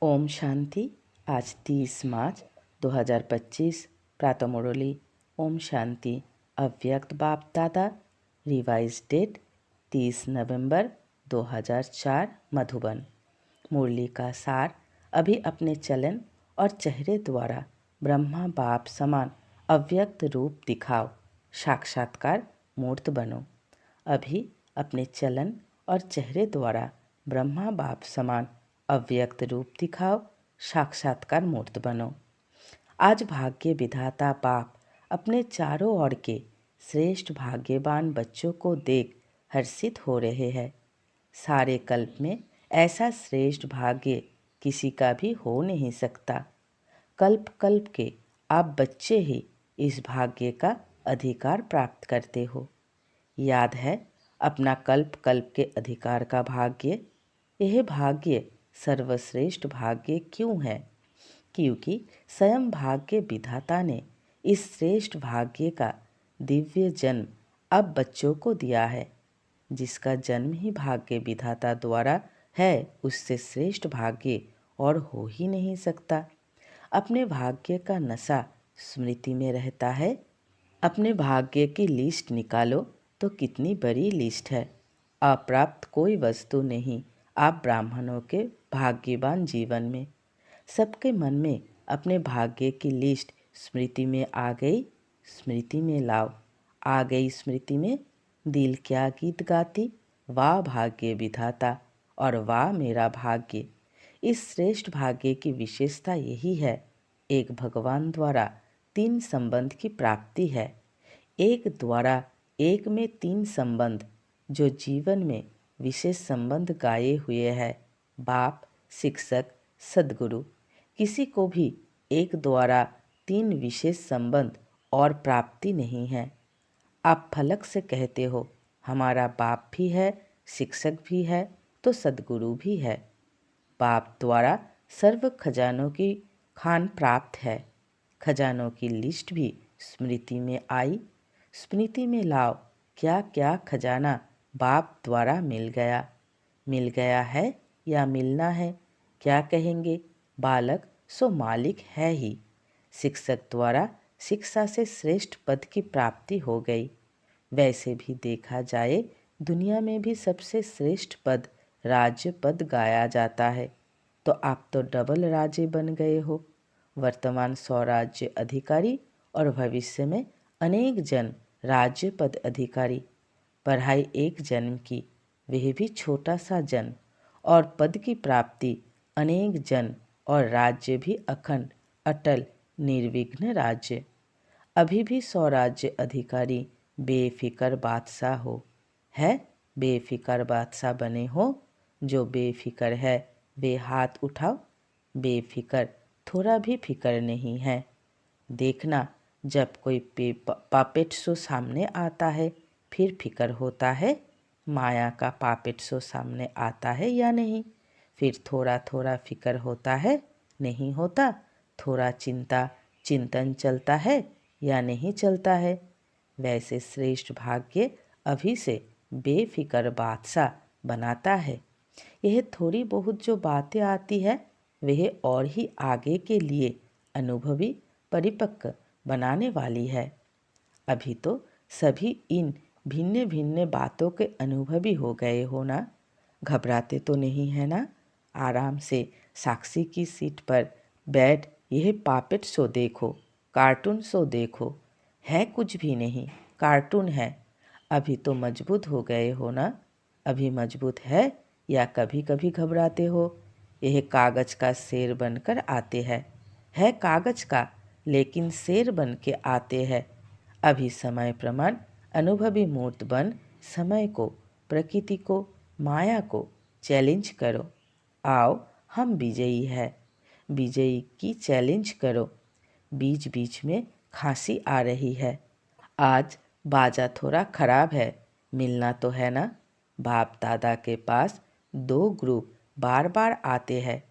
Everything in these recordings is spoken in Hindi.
ओम शांति। आज 30 मार्च 2025 प्रातः मुरली। ओम शांति। अव्यक्त बाप दादा। रिवाइज डेट 30 नवंबर 2004 मधुबन। मुरली का सार। अभी अपने चलन और चेहरे द्वारा ब्रह्मा बाप समान अव्यक्त रूप दिखाओ, साक्षात्कार मूर्त बनो। अभी अपने चलन और चेहरे द्वारा ब्रह्मा बाप समान अव्यक्त रूप दिखाओ, साक्षात्कार मूर्त बनो। आज भाग्य विधाता बाप अपने चारों ओर के श्रेष्ठ भाग्यवान बच्चों को देख हर्षित हो रहे हैं। सारे कल्प में ऐसा श्रेष्ठ भाग्य किसी का भी हो नहीं सकता। कल्प कल्प के आप बच्चे ही इस भाग्य का अधिकार प्राप्त करते हो। याद है अपना कल्प कल्प के अधिकार का भाग्य। यह भाग्य सर्वश्रेष्ठ भाग्य क्यों है? क्योंकि स्वयं भाग्य विधाता ने इस श्रेष्ठ भाग्य का दिव्य जन्म अब बच्चों को दिया है। जिसका जन्म ही भाग्य विधाता द्वारा है, उससे श्रेष्ठ भाग्य और हो ही नहीं सकता। अपने भाग्य का नशा स्मृति में रहता है। अपने भाग्य की लिस्ट निकालो तो कितनी बड़ी लिस्ट है। अप्राप्त कोई वस्तु नहीं आप ब्राह्मणों के भाग्यवान जीवन में। सबके मन में अपने भाग्य की लिस्ट स्मृति में आ गई, स्मृति में लाओ। आ गई स्मृति में, दिल क्या गीत गाती, वाह भाग्य विधाता और वाह मेरा भाग्य। इस श्रेष्ठ भाग्य की विशेषता यही है, एक भगवान द्वारा 3 संबंध की प्राप्ति है। एक द्वारा एक में 3 संबंध, जो जीवन में विशेष संबंध गाए हुए हैं, बाप, शिक्षक, सद्गुरु। किसी को भी एक द्वारा 3 विशेष संबंध और प्राप्ति नहीं है। आप फलक से कहते हो हमारा बाप भी है, शिक्षक भी है, तो सद्गुरु भी है। बाप द्वारा सर्व खजानों की खान प्राप्त है। खजानों की लिस्ट भी स्मृति में आई। स्मृति में लाओ क्या क्या खजाना बाप द्वारा मिल गया है या मिलना है। क्या कहेंगे? बालक सो मालिक है ही। शिक्षक द्वारा शिक्षा से श्रेष्ठ पद की प्राप्ति हो गई। वैसे भी देखा जाए दुनिया में भी सबसे श्रेष्ठ पद राज्य पद गाया जाता है। तो आप तो डबल राज्य बन गए हो। वर्तमान स्वराज्य अधिकारी और भविष्य में अनेक जन राज्य पद अधिकारी। पढ़ाई एक जन्म की, वह भी छोटा सा जन्म, और पद की प्राप्ति अनेक जन, और राज्य भी अखंड अटल निर्विघ्न राज्य। अभी भी स्वराज्य अधिकारी बेफिकर बादशाह हो। है बेफिकर बादशाह बने हो। जो बेफिकर है वे हाथ उठाओ। बेफिकर थोड़ा भी फिकर नहीं है। देखना जब कोई पापेट शो सामने आता है फिर फिकर होता है। माया का पापेट शो सामने आता है या नहीं, फिर थोड़ा थोड़ा फिकर होता है, नहीं होता। थोड़ा चिंतन चलता है या नहीं चलता है। वैसे श्रेष्ठ भाग्य अभी से बेफिकर बादशाह बनाता है। यह थोड़ी बहुत जो बातें आती है वह और ही आगे के लिए अनुभवी परिपक्व बनाने वाली है। अभी तो सभी इन भिन्न भिन्न बातों के अनुभवी हो गए हो ना। घबराते तो नहीं है ना। आराम से साक्षी की सीट पर बैठ यह पापेट शो देखो, कार्टून शो देखो। है कुछ भी नहीं, कार्टून है। अभी तो मजबूत हो गए हो ना। अभी मजबूत है या कभी कभी घबराते हो? यह कागज का शेर बनकर आते हैं। है कागज का, लेकिन शेर बन के आते हैं। अभी समय प्रमाण अनुभवी मूर्त बन समय को, प्रकृति को, माया को चैलेंज करो। आओ हम विजयी है। विजयी की चैलेंज करो। बीच बीच में खांसी आ रही है। आज बाजा थोड़ा खराब है, मिलना तो है ना। बाप दादा के पास 2 ग्रुप बार बार आते हैं।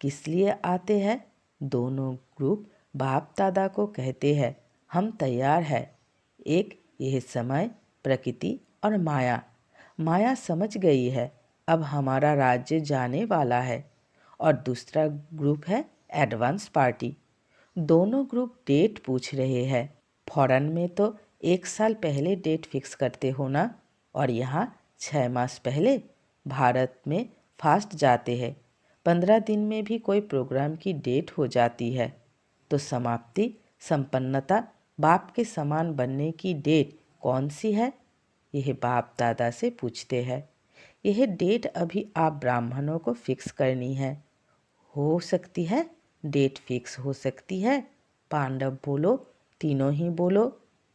किस लिए आते हैं? दोनों ग्रुप बाप दादा को कहते हैं हम तैयार हैं। एक यह समय, प्रकृति और माया। माया समझ गई है अब हमारा राज्य जाने वाला है और दूसरा ग्रुप है एडवांस पार्टी। दोनों ग्रुप डेट पूछ रहे हैं। फॉरेन में तो 1 साल पहले डेट फिक्स करते हो ना, और यहाँ 6 मास पहले। भारत में फास्ट जाते हैं, 15 दिन में भी कोई प्रोग्राम की डेट हो जाती है। तो समाप्ति, संपन्नता, बाप के समान बनने की डेट कौन सी है? यह बाप दादा से पूछते हैं। यह डेट अभी आप ब्राह्मणों को फिक्स करनी है। हो सकती है डेट फिक्स हो सकती है? पांडव बोलो, तीनों ही बोलो।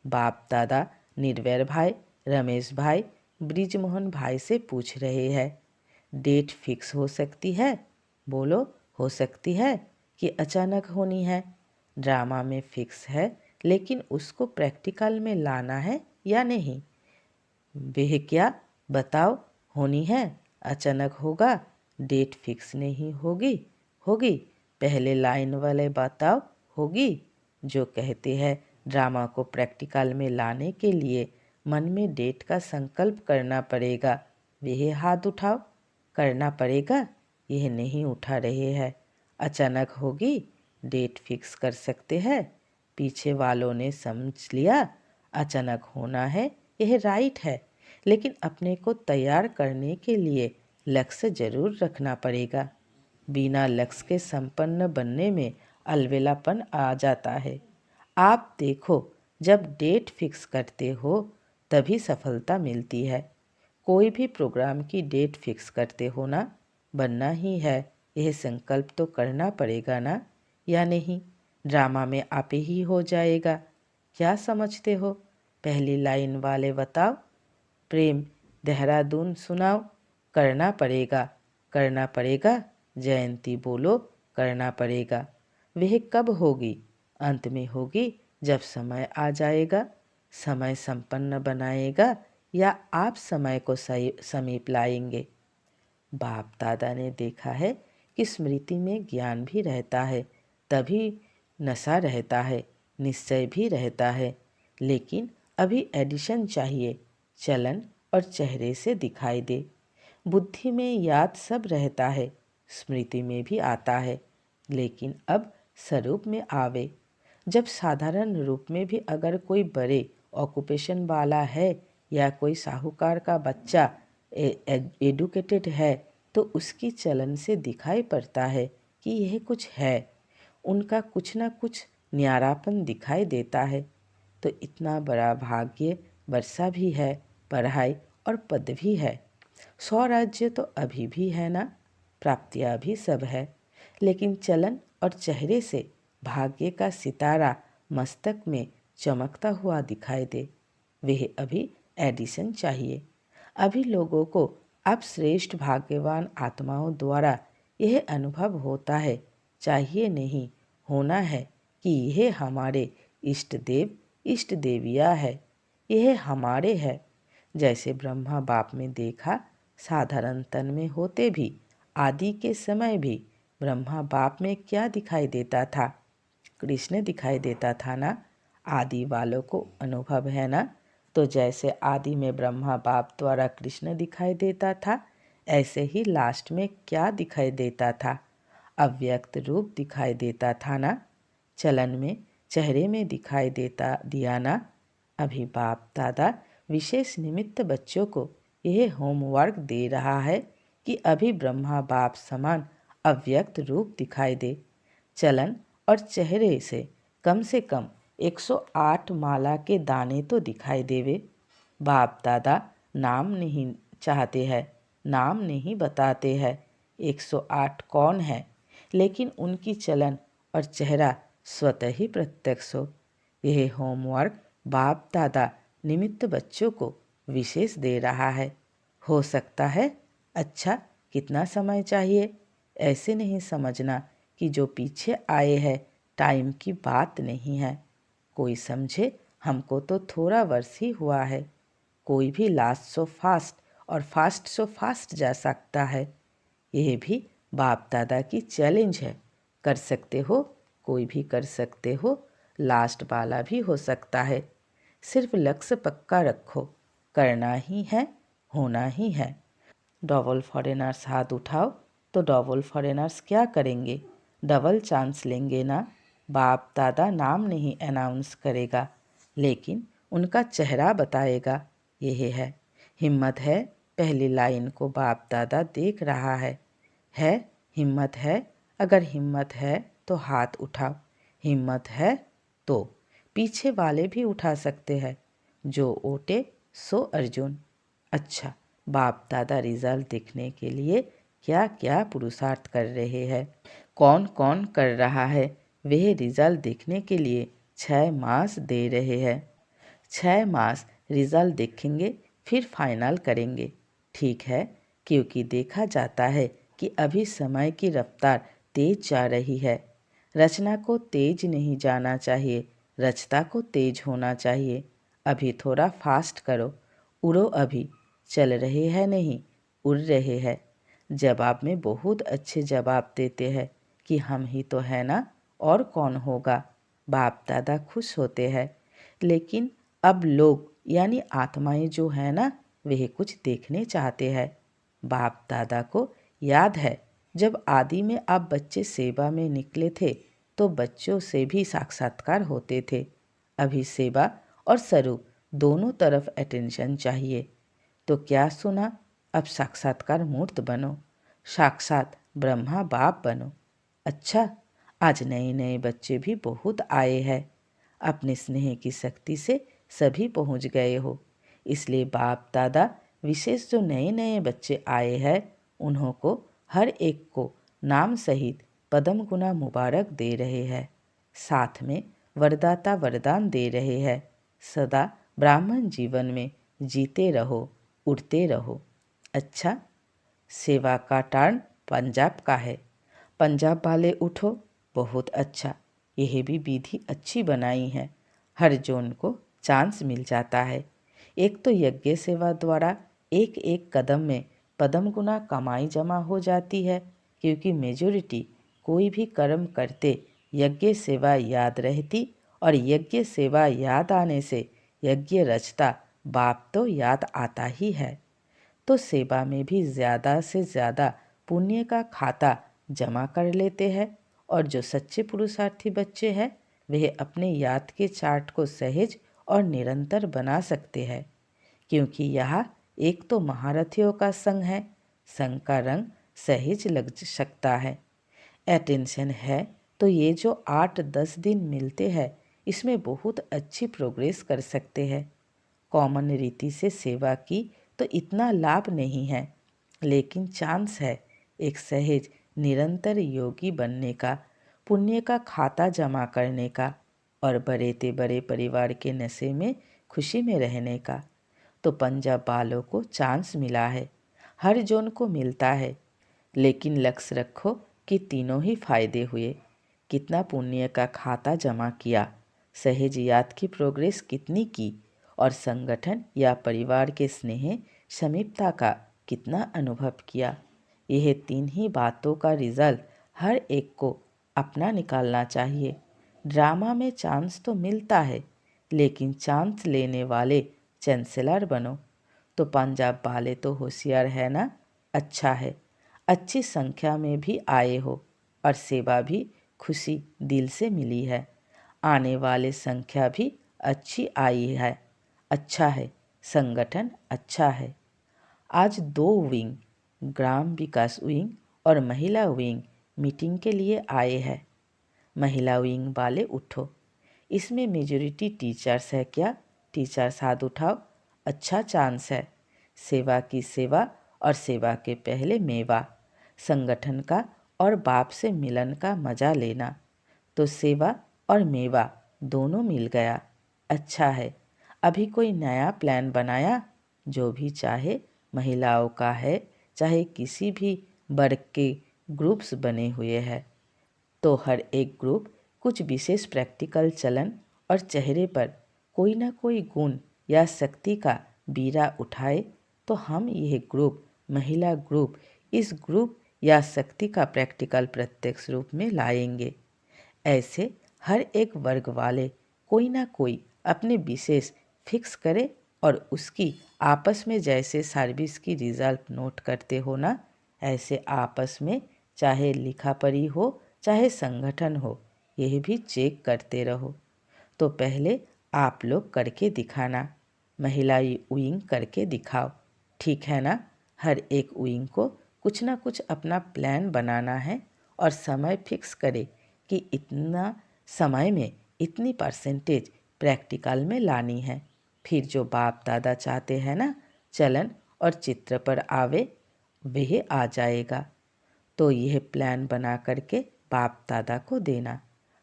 बाप दादा निर्वैर भाई, रमेश भाई, ब्रिजमोहन भाई से पूछ रहे हैं। डेट फिक्स हो सकती है? बोलो, हो सकती है कि अचानक होनी है? ड्रामा में फिक्स है, लेकिन उसको प्रैक्टिकल में लाना है या नहीं? वह क्या, बताओ, होनी है? अचानक होगा? डेट फिक्स नहीं होगी? होगी? पहले लाइन वाले बताओ, होगी? जो कहते हैं ड्रामा को प्रैक्टिकल में लाने के लिए मन में डेट का संकल्प करना पड़ेगा, वह हाथ उठाओ। करना पड़ेगा? यह नहीं उठा रहे हैं। अचानक होगी? डेट फिक्स कर सकते हैं? पीछे वालों ने समझ लिया अचानक होना है, यह राइट है, लेकिन अपने को तैयार करने के लिए लक्ष्य जरूर रखना पड़ेगा। बिना लक्ष्य के संपन्न बनने में अलवेलापन आ जाता है। आप देखो, जब डेट फिक्स करते हो तभी सफलता मिलती है। कोई भी प्रोग्राम की डेट फिक्स करते हो ना, बनना ही है, यह संकल्प तो करना पड़ेगा ना, या नहीं? ड्रामा में आप ही हो जाएगा। क्या समझते हो? पहली लाइन वाले बताओ। प्रेम, देहरादून सुनाओ। करना पड़ेगा, करना पड़ेगा। जयंती बोलो, करना पड़ेगा। वह कब होगी? अंत में होगी, जब समय आ जाएगा। समय संपन्न बनाएगा या आप समय को समीप लाएंगे? बाप दादा ने देखा है कि स्मृति में ज्ञान भी रहता है, तभी नशा रहता है, निश्चय भी रहता है। लेकिन अभी एडिशन चाहिए, चलन और चेहरे से दिखाई दे। बुद्धि में याद सब रहता है, स्मृति में भी आता है, लेकिन अब स्वरूप में आवे। जब साधारण रूप में भी अगर कोई बड़े ऑक्यूपेशन वाला है या कोई साहूकार का बच्चा एडुकेटेड है, तो उसकी चलन से दिखाई पड़ता है कि यह कुछ है। उनका कुछ ना कुछ न्यारापन दिखाई देता है। तो इतना बड़ा भाग्य वर्षा भी है, पढ़ाई और पद भी है। स्वराज्य तो अभी भी है ना, प्राप्तियाँ भी सब है, लेकिन चलन और चेहरे से भाग्य का सितारा मस्तक में चमकता हुआ दिखाई दे। वह अभी एडिशन चाहिए। अभी लोगों को अब श्रेष्ठ भाग्यवान आत्माओं द्वारा यह अनुभव होता है, चाहिए नहीं, होना है कि यह हमारे इष्ट देव इष्ट देवियाँ है, यह हमारे है। जैसे ब्रह्मा बाप में देखा, साधारण तन में होते भी, आदि के समय भी ब्रह्मा बाप में क्या दिखाई देता था? कृष्ण दिखाई देता था ना। आदि वालों को अनुभव है ना। तो जैसे आदि में ब्रह्मा बाप द्वारा कृष्ण दिखाई देता था, ऐसे ही लास्ट में क्या दिखाई देता था? अव्यक्त रूप दिखाई देता था ना। चलन में, चेहरे में दिखाई देता दिया ना। अभी बाप दादा विशेष निमित्त बच्चों को यह होमवर्क दे रहा है कि अभी ब्रह्मा बाप समान अव्यक्त रूप दिखाई दे। चलन और चेहरे से कम 108 माला के दाने तो दिखाई देवे। बाप दादा नाम नहीं चाहते हैं, नाम नहीं बताते हैं 108 कौन है, लेकिन उनकी चलन और चेहरा स्वतः ही प्रत्यक्ष हो। यह होमवर्क बाप दादा निमित्त बच्चों को विशेष दे रहा है। हो सकता है? अच्छा, कितना समय चाहिए? ऐसे नहीं समझना कि जो पीछे आए हैं टाइम की बात नहीं है। कोई समझे, हमको तो थोड़ा वर्ष ही हुआ है। कोई भी लास्ट सो फास्ट और फास्ट सो फास्ट जा सकता है। यह भी बाप दादा की चैलेंज है। कर सकते हो, कोई भी कर सकते हो, लास्ट वाला भी हो सकता है। सिर्फ लक्ष्य पक्का रखो, करना ही है, होना ही है। डबल फॉरेनर्स हाथ उठाओ। तो डबल फॉरेनर्स क्या करेंगे, डबल चांस लेंगे ना। बाप दादा नाम नहीं अनाउंस करेगा, लेकिन उनका चेहरा बताएगा। यह है हिम्मत है। पहली लाइन को बाप दादा देख रहा है हिम्मत है। अगर हिम्मत है तो हाथ उठाओ, हिम्मत है तो पीछे वाले भी उठा सकते हैं। जो ओटे सो अर्जुन। अच्छा, बाप दादा रिजल्ट देखने के लिए क्या क्या पुरुषार्थ कर रहे हैं, कौन कौन कर रहा है, वह रिजल्ट देखने के लिए 6 मास दे रहे हैं। 6 मास रिजल्ट देखेंगे, फिर फाइनल करेंगे। ठीक है, क्योंकि देखा जाता है कि अभी समय की रफ्तार तेज जा रही है। रचना को तेज नहीं जाना चाहिए, रचता को तेज होना चाहिए। अभी थोड़ा फास्ट करो, उड़ो अभी। चल रहे हैं नहीं, उड़ रहे हैं। जवाब में बहुत अच्छे जवाब देते हैं कि हम ही तो है ना, और कौन होगा। बाप दादा खुश होते हैं। लेकिन अब लोग यानी आत्माएं जो है ना, वह कुछ देखने चाहते हैं। बाप दादा को याद है, जब आदि में आप बच्चे सेवा में निकले थे तो बच्चों से भी साक्षात्कार होते थे। अभी सेवा और स्वरूप दोनों तरफ अटेंशन चाहिए। तो क्या सुना, अब साक्षात्कार मूर्त बनो, साक्षात ब्रह्मा बाप बनो। अच्छा, आज नए नए बच्चे भी बहुत आए हैं। अपने स्नेह की शक्ति से सभी पहुंच गए हो, इसलिए बाप दादा विशेष जो नए नए बच्चे आए हैं उन्हों को हर एक को नाम सहित पदम गुना मुबारक दे रहे हैं। साथ में वरदाता वरदान दे रहे हैं, सदा ब्राह्मण जीवन में जीते रहो, उड़ते रहो। अच्छा, सेवा का टर्न पंजाब का है। पंजाब वाले उठो, बहुत अच्छा। यह भी विधि अच्छी बनाई है, हर जोन को चांस मिल जाता है। एक तो यज्ञ सेवा द्वारा एक एक कदम में पदम गुना कमाई जमा हो जाती है, क्योंकि मेजोरिटी कोई भी कर्म करते यज्ञ सेवा याद रहती, और यज्ञ सेवा याद आने से यज्ञ रचता बाप तो याद आता ही है। तो सेवा में भी ज़्यादा से ज़्यादा पुण्य का खाता जमा कर लेते हैं, और जो सच्चे पुरुषार्थी बच्चे हैं वह अपने याद के चार्ट को सहज और निरंतर बना सकते हैं, क्योंकि यह एक तो महारथियों का संग है। संग का रंग सहज लग सकता है। अटेंशन है तो ये जो 8-10 दिन मिलते हैं इसमें बहुत अच्छी प्रोग्रेस कर सकते हैं। कॉमन रीति से सेवा की तो इतना लाभ नहीं है, लेकिन चांस है एक सहज निरंतर योगी बनने का, पुण्य का खाता जमा करने का, और बड़े ते बड़े परिवार के नशे में खुशी में रहने का। तो पंजाब वालों को चांस मिला है, हर जोन को मिलता है, लेकिन लक्ष्य रखो कि तीनों ही फायदे हुए। कितना पुण्य का खाता जमा किया, सहज याद की प्रोग्रेस कितनी की, और संगठन या परिवार के स्नेह समीपता का कितना अनुभव किया। यह 3 ही बातों का रिजल्ट हर एक को अपना निकालना चाहिए। ड्रामा में चांस तो मिलता है, लेकिन चांस लेने वाले चांसलर बनो। तो पंजाब वाले तो होशियार है ना। अच्छा है, अच्छी संख्या में भी आए हो, और सेवा भी खुशी दिल से मिली है। आने वाले संख्या भी अच्छी आई है। अच्छा है, संगठन अच्छा है। आज 2 विंग, ग्राम विकास विंग और महिला विंग मीटिंग के लिए आए हैं। महिला विंग वाले उठो, इसमें मेजोरिटी टीचर्स है क्या, टीचर्स हाथ उठाओ। अच्छा चांस है, सेवा की सेवा और सेवा के पहले मेवा, संगठन का और बाप से मिलन का मजा लेना। तो सेवा और मेवा दोनों मिल गया। अच्छा है, अभी कोई नया प्लान बनाया, जो भी चाहे महिलाओं का है, चाहे किसी भी वर्ग के ग्रुप्स बने हुए हैं, तो हर एक ग्रुप कुछ विशेष प्रैक्टिकल चलन और चेहरे पर कोई ना कोई गुण या शक्ति का बीरा उठाए, तो हम यह ग्रुप महिला ग्रुप इस ग्रुप या शक्ति का प्रैक्टिकल प्रत्यक्ष रूप में लाएंगे। ऐसे हर एक वर्ग वाले कोई ना कोई अपने विशेष फिक्स करे, और उसकी आपस में जैसे सर्विस की रिजल्ट नोट करते हो ना, ऐसे आपस में चाहे लिखा पढ़ी हो चाहे संगठन हो, यह भी चेक करते रहो। तो पहले आप लोग करके दिखाना, महिला विंग करके दिखाओ, ठीक है ना। हर एक विंग को कुछ ना कुछ अपना प्लान बनाना है और समय फिक्स करे कि इतना समय में इतनी परसेंटेज प्रैक्टिकल में लानी है। फिर जो बाप दादा चाहते हैं ना चलन और चित्र पर आवे, वह आ जाएगा। तो यह प्लान बना करके बाप दादा को देना।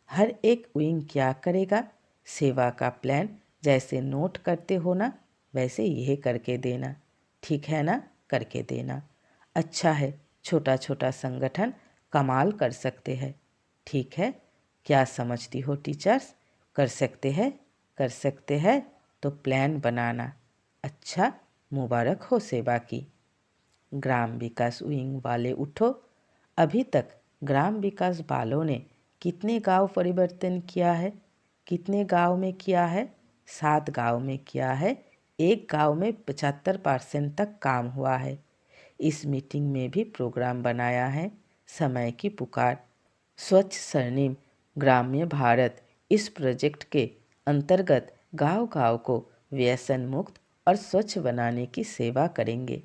हर एक विंग क्या करेगा, सेवा का प्लान जैसे नोट करते हो ना, वैसे यह करके देना, ठीक है ना, करके देना। अच्छा है, छोटा छोटा संगठन कमाल कर सकते हैं, ठीक है। क्या समझती हो टीचर्स, कर सकते हैं? कर सकते हैं तो प्लान बनाना। अच्छा, मुबारक हो सेवा की। ग्राम विकास विंग वाले उठो। अभी तक ग्राम विकास वालों ने कितने गांव परिवर्तन किया है? कितने गांव में किया है? 7 गांव में किया है। एक गांव में 75% तक काम हुआ है। इस मीटिंग में भी प्रोग्राम बनाया है, समय की पुकार, स्वच्छ स्वर्णिम ग्राम्य भारत। इस प्रोजेक्ट के अंतर्गत गांव-गांव को व्यसन मुक्त और स्वच्छ बनाने की सेवा करेंगे।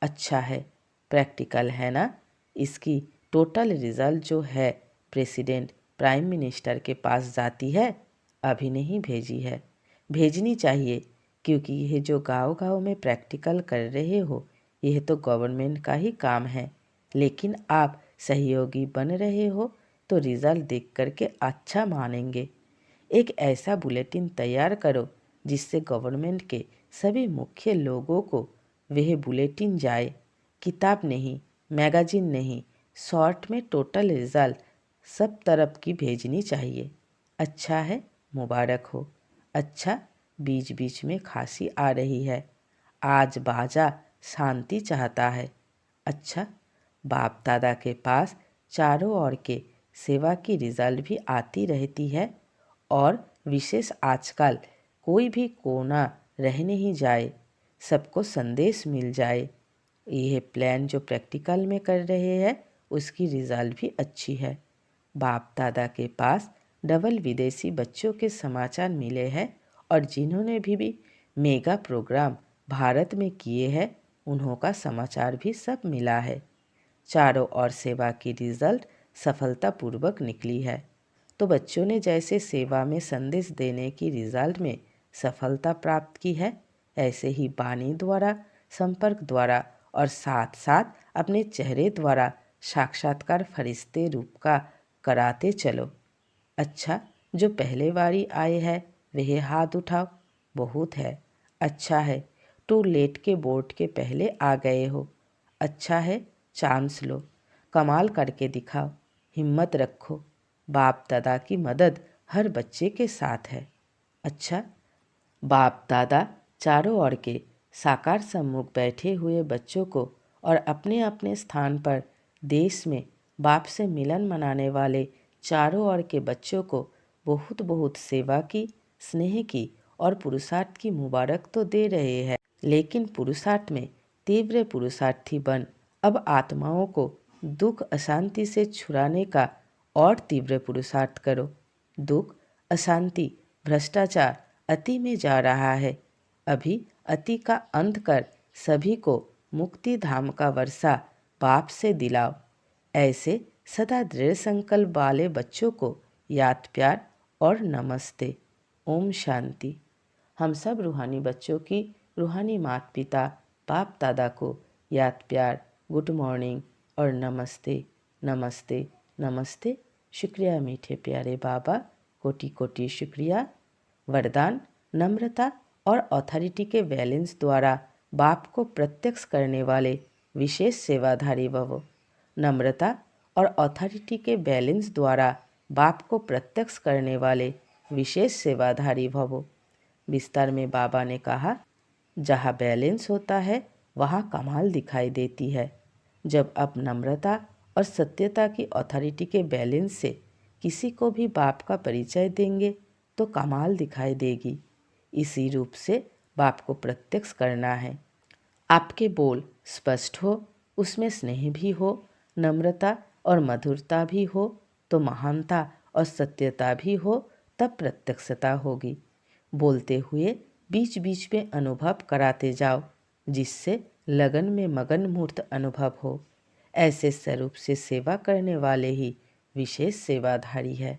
अच्छा है, प्रैक्टिकल है ना। इसकी टोटल रिजल्ट जो है प्रेसिडेंट प्राइम मिनिस्टर के पास जाती है। अभी नहीं भेजी है, भेजनी चाहिए, क्योंकि यह जो गांव-गांव में प्रैक्टिकल कर रहे हो, यह तो गवर्नमेंट का ही काम है। लेकिन आप सहयोगी बन रहे हो तो रिजल्ट देख करके अच्छा मानेंगे। एक ऐसा बुलेटिन तैयार करो जिससे गवर्नमेंट के सभी मुख्य लोगों को वह बुलेटिन जाए। किताब नहीं, मैगजीन नहीं, शॉर्ट में टोटल रिजल्ट सब तरफ की भेजनी चाहिए। अच्छा है, मुबारक हो। अच्छा, बीच बीच में खांसी आ रही है, आज बाजा शांति चाहता है। अच्छा, बाप दादा के पास चारों ओर के सेवा की रिजल्ट भी आती रहती है, और विशेष आजकल कोई भी कोना रह नहीं जाए, सबको संदेश मिल जाए। यह प्लान जो प्रैक्टिकल में कर रहे हैं उसकी रिजल्ट भी अच्छी है। बाप दादा के पास डबल विदेशी बच्चों के समाचार मिले हैं, और जिन्होंने भी मेगा प्रोग्राम भारत में किए हैं उन्हों का समाचार भी सब मिला है। चारों ओर सेवा की रिजल्ट सफलतापूर्वक निकली है। तो बच्चों ने जैसे सेवा में संदेश देने की रिजल्ट में सफलता प्राप्त की है, ऐसे ही वाणी द्वारा, संपर्क द्वारा और साथ साथ अपने चेहरे द्वारा साक्षात्कार फरिश्ते रूप का कराते चलो। अच्छा, जो पहले बारी आए हैं वह हाथ उठाओ। बहुत है, अच्छा है, टू लेट के बोर्ड के पहले आ गए हो। अच्छा है, चांस लो, कमाल करके दिखाओ, हिम्मत रखो। बाप दादा की मदद हर बच्चे के साथ है। अच्छा, बाप दादा चारों ओर के साकार सम्मुख बैठे हुए बच्चों को और अपने अपने स्थान पर देश में बाप से मिलन मनाने वाले चारों ओर के बच्चों को बहुत बहुत सेवा की, स्नेह की और पुरुषार्थ की मुबारक तो दे रहे हैं, लेकिन पुरुषार्थ में तीव्र पुरुषार्थी बन अब आत्माओं को दुख अशांति से छुड़ाने का और तीव्र पुरुषार्थ करो। दुख, अशांति, भ्रष्टाचार अति में जा रहा है। अभी अति का अंत कर सभी को मुक्ति धाम का वर्षा बाप से दिलाओ। ऐसे सदा दृढ़ संकल्प वाले बच्चों को याद प्यार और नमस्ते। ओम शांति। हम सब रूहानी बच्चों की रूहानी माता पिता बाप दादा को याद प्यार, गुड मॉर्निंग और नमस्ते नमस्ते नमस्ते। शुक्रिया मीठे प्यारे बाबा, कोटि कोटि शुक्रिया। वरदान, नम्रता और अथॉरिटी के बैलेंस द्वारा बाप को प्रत्यक्ष करने वाले विशेष सेवाधारी भवो। नम्रता और अथॉरिटी के बैलेंस द्वारा बाप को प्रत्यक्ष करने वाले विशेष सेवाधारी भवो। विस्तार में बाबा ने कहा, जहाँ बैलेंस होता है वहाँ कमाल दिखाई देती है। जब आप नम्रता और सत्यता की अथॉरिटी के बैलेंस से किसी को भी बाप का परिचय देंगे तो कमाल दिखाई देगी। इसी रूप से बाप को प्रत्यक्ष करना है। आपके बोल स्पष्ट हो, उसमें स्नेह भी हो, नम्रता और मधुरता भी हो, तो महानता और सत्यता भी हो, तब प्रत्यक्षता होगी। बोलते हुए बीच बीच में अनुभव कराते जाओ, जिससे लगन में मगन मूर्त अनुभव हो। ऐसे स्वरूप से सेवा करने वाले ही विशेष सेवाधारी है।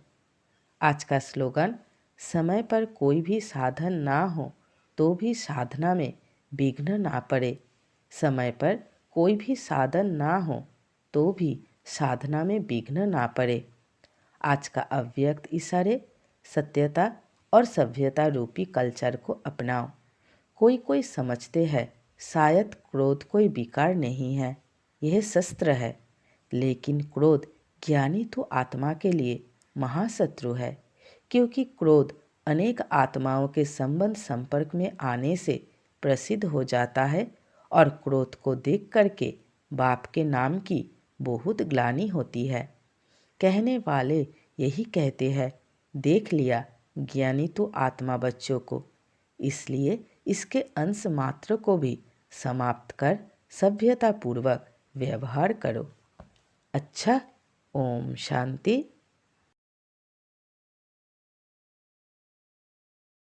आज का स्लोगन, समय पर कोई भी साधन ना हो तो भी साधना में विघ्न ना पड़े। समय पर कोई भी साधन ना हो तो भी साधना में विघ्न ना पड़े। आज का अव्यक्त इशारे सत्यता और सभ्यता रूपी कल्चर को अपनाओ। कोई कोई समझते हैं शायद क्रोध कोई विकार नहीं है, यह शस्त्र है। लेकिन क्रोध ज्ञानी तो आत्मा के लिए महाशत्रु है, क्योंकि क्रोध अनेक आत्माओं के संबंध संपर्क में आने से प्रसिद्ध हो जाता है और क्रोध को देख करके बाप के नाम की बहुत ग्लानि होती है। कहने वाले यही कहते हैं, देख लिया ज्ञानी तो आत्मा बच्चों को, इसलिए इसके अंश मात्र को भी समाप्त कर सभ्यतापूर्वक व्यवहार करो। अच्छा, ओम शांति।